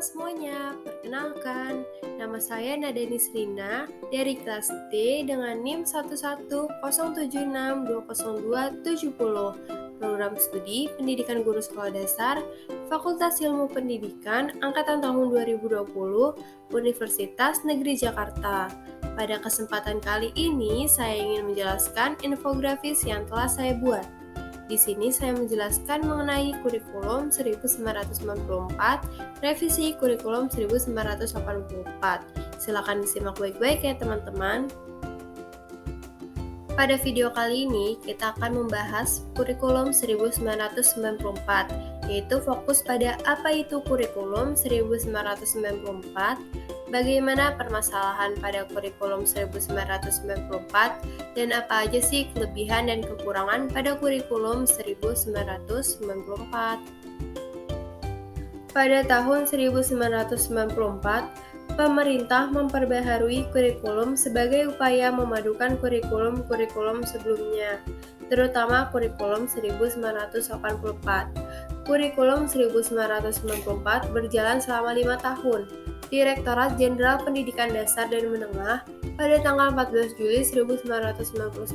semuanya, perkenalkan, nama saya Nadeni Srina dari kelas D dengan NIM 11076200270, program studi Pendidikan Guru Sekolah Dasar, Fakultas Ilmu Pendidikan, Angkatan tahun 2020, Universitas Negeri Jakarta. Pada kesempatan kali ini, saya ingin menjelaskan infografis yang telah saya buat. Di sini saya menjelaskan mengenai kurikulum 1994, revisi kurikulum 1984. Silakan disimak baik-baik ya teman-teman. Pada video kali ini, kita akan membahas kurikulum 1994, yaitu fokus pada apa itu kurikulum 1994, bagaimana permasalahan pada kurikulum 1994, dan apa aja sih kelebihan dan kekurangan pada kurikulum 1994. Pada tahun 1994, pemerintah memperbaharui kurikulum sebagai upaya memadukan kurikulum-kurikulum sebelumnya, terutama kurikulum 1984. Kurikulum 1994 berjalan selama 5 tahun. Direktorat Jenderal Pendidikan Dasar dan Menengah pada tanggal 14 Juli 1999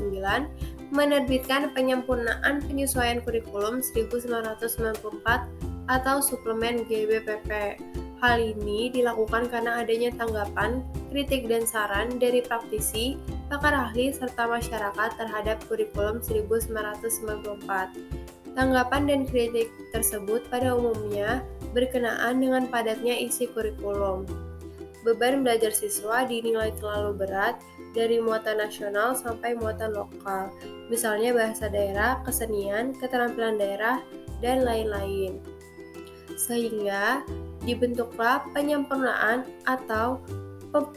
menerbitkan penyempurnaan penyesuaian kurikulum 1994 atau suplemen GBPP. Hal ini dilakukan karena adanya tanggapan, kritik, dan saran dari praktisi, pakar ahli, serta masyarakat terhadap kurikulum 1994. Tanggapan dan kritik tersebut pada umumnya berkenaan dengan padatnya isi kurikulum. Beban belajar siswa dinilai terlalu berat dari muatan nasional sampai muatan lokal, misalnya bahasa daerah, kesenian, keterampilan daerah, dan lain-lain. Sehingga dibentuklah penyempurnaan atau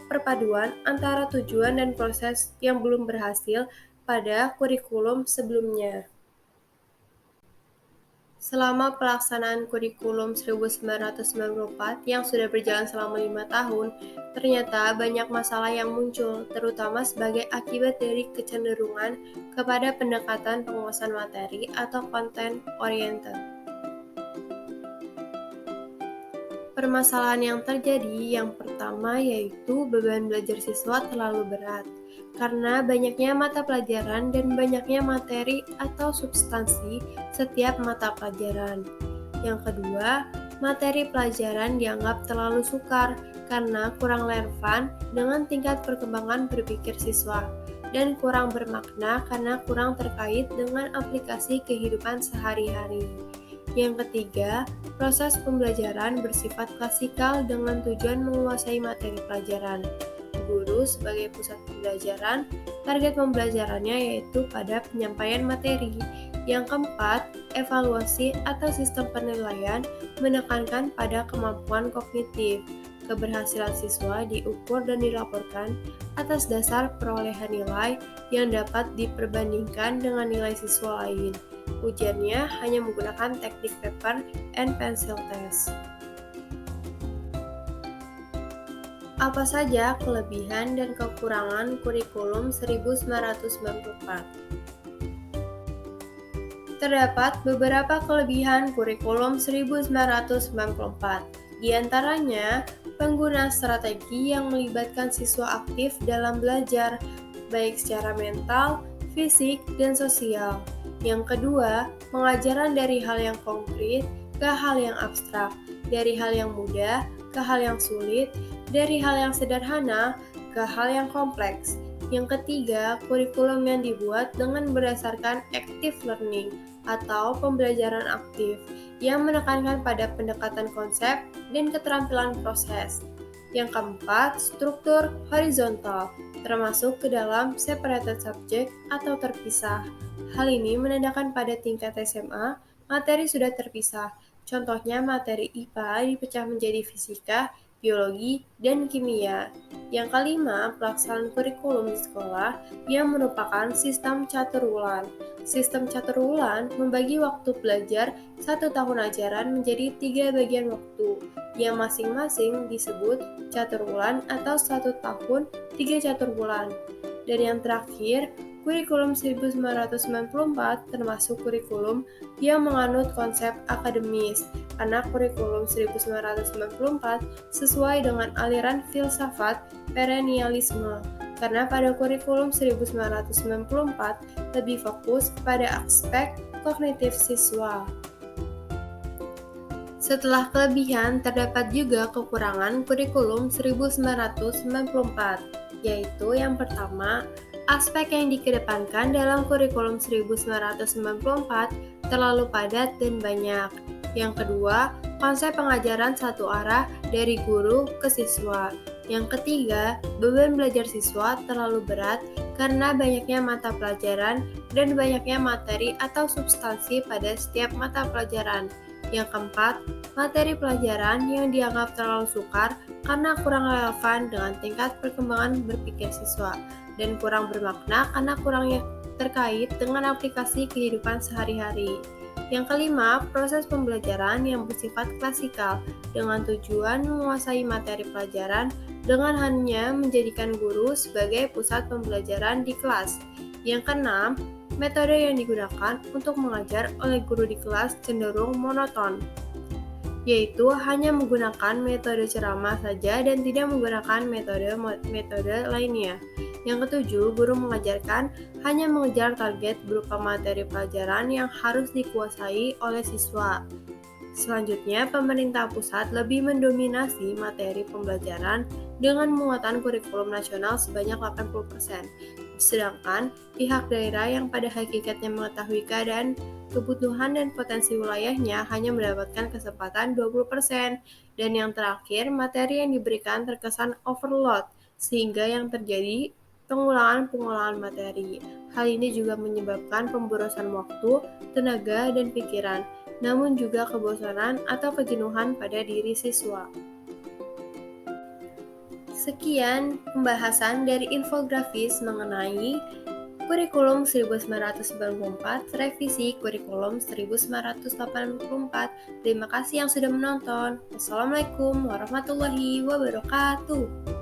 perpaduan antara tujuan dan proses yang belum berhasil pada kurikulum sebelumnya. Selama pelaksanaan kurikulum 1994 yang sudah berjalan selama 5 tahun, ternyata banyak masalah yang muncul, terutama sebagai akibat dari kecenderungan kepada pendekatan penguasaan materi atau content oriented. Permasalahan yang terjadi yang pertama yaitu beban belajar siswa terlalu berat, karena banyaknya mata pelajaran dan banyaknya materi atau substansi setiap mata pelajaran. Yang kedua, materi pelajaran dianggap terlalu sukar karena kurang relevan dengan tingkat perkembangan berpikir siswa, dan kurang bermakna karena kurang terkait dengan aplikasi kehidupan sehari-hari. Yang ketiga, proses pembelajaran bersifat klasikal dengan tujuan menguasai materi pelajaran. Guru sebagai pusat pembelajaran, target pembelajarannya yaitu pada penyampaian materi. Yang keempat, evaluasi atau sistem penilaian menekankan pada kemampuan kognitif. Keberhasilan siswa diukur dan dilaporkan atas dasar perolehan nilai yang dapat diperbandingkan dengan nilai siswa lain. Ujiannya hanya menggunakan teknik paper and pencil test. Apa saja kelebihan dan kekurangan kurikulum 1994? Terdapat beberapa kelebihan kurikulum 1994. Di antaranya, penggunaan strategi yang melibatkan siswa aktif dalam belajar, baik secara mental, fisik, dan sosial. Yang kedua, pengajaran dari hal yang konkret ke hal yang abstrak, dari hal yang mudah ke hal yang sulit, dari hal yang sederhana ke hal yang kompleks. Yang ketiga, kurikulum yang dibuat dengan berdasarkan active learning atau pembelajaran aktif yang menekankan pada pendekatan konsep dan keterampilan proses. Yang keempat, struktur horizontal, termasuk ke dalam separated subject atau terpisah. Hal ini menandakan pada tingkat SMA, materi sudah terpisah. Contohnya materi IPA dipecah menjadi fisika, biologi, dan kimia. Yang kelima, pelaksanaan kurikulum di sekolah yang merupakan sistem caturwulan. Sistem caturwulan membagi waktu belajar 1 tahun ajaran menjadi 3 bagian waktu, yang masing-masing disebut caturwulan atau 1 tahun 3 caturwulan. Dan yang terakhir, Kurikulum 1994 termasuk kurikulum yang menganut konsep akademis, karena kurikulum 1994 sesuai dengan aliran filsafat perennialisme, karena pada kurikulum 1994 lebih fokus pada aspek kognitif siswa. Setelah kelebihan, terdapat juga kekurangan kurikulum 1994, yaitu yang pertama, aspek yang dikedepankan dalam kurikulum 1994 terlalu padat dan banyak. Yang kedua, konsep pengajaran satu arah dari guru ke siswa. Yang ketiga, beban belajar siswa terlalu berat karena banyaknya mata pelajaran dan banyaknya materi atau substansi pada setiap mata pelajaran. Yang keempat, materi pelajaran yang dianggap terlalu sukar karena kurang relevan dengan tingkat perkembangan berpikir siswa dan kurang bermakna karena kurangnya terkait dengan aplikasi kehidupan sehari-hari. Yang kelima, proses pembelajaran yang bersifat klasikal dengan tujuan menguasai materi pelajaran dengan hanya menjadikan guru sebagai pusat pembelajaran di kelas. Yang keenam, metode yang digunakan untuk mengajar oleh guru di kelas cenderung monoton, yaitu hanya menggunakan metode ceramah saja dan tidak menggunakan metode lainnya. Yang ketujuh, guru mengajarkan hanya mengejar target berupa materi pelajaran yang harus dikuasai oleh siswa. Selanjutnya, pemerintah pusat lebih mendominasi materi pembelajaran dengan muatan kurikulum nasional sebanyak 80%, sedangkan pihak daerah yang pada hakikatnya mengetahui keadaan, kebutuhan, dan potensi wilayahnya hanya mendapatkan kesempatan 20%, dan yang terakhir, materi yang diberikan terkesan overload, sehingga yang terjadi pengulangan materi. Hal ini juga menyebabkan pemborosan waktu, tenaga, dan pikiran, namun juga kebosanan atau kejenuhan pada diri siswa. Sekian pembahasan dari infografis mengenai Kurikulum 1994, revisi Kurikulum 1984. Terima kasih yang sudah menonton. Wassalamualaikum warahmatullahi wabarakatuh.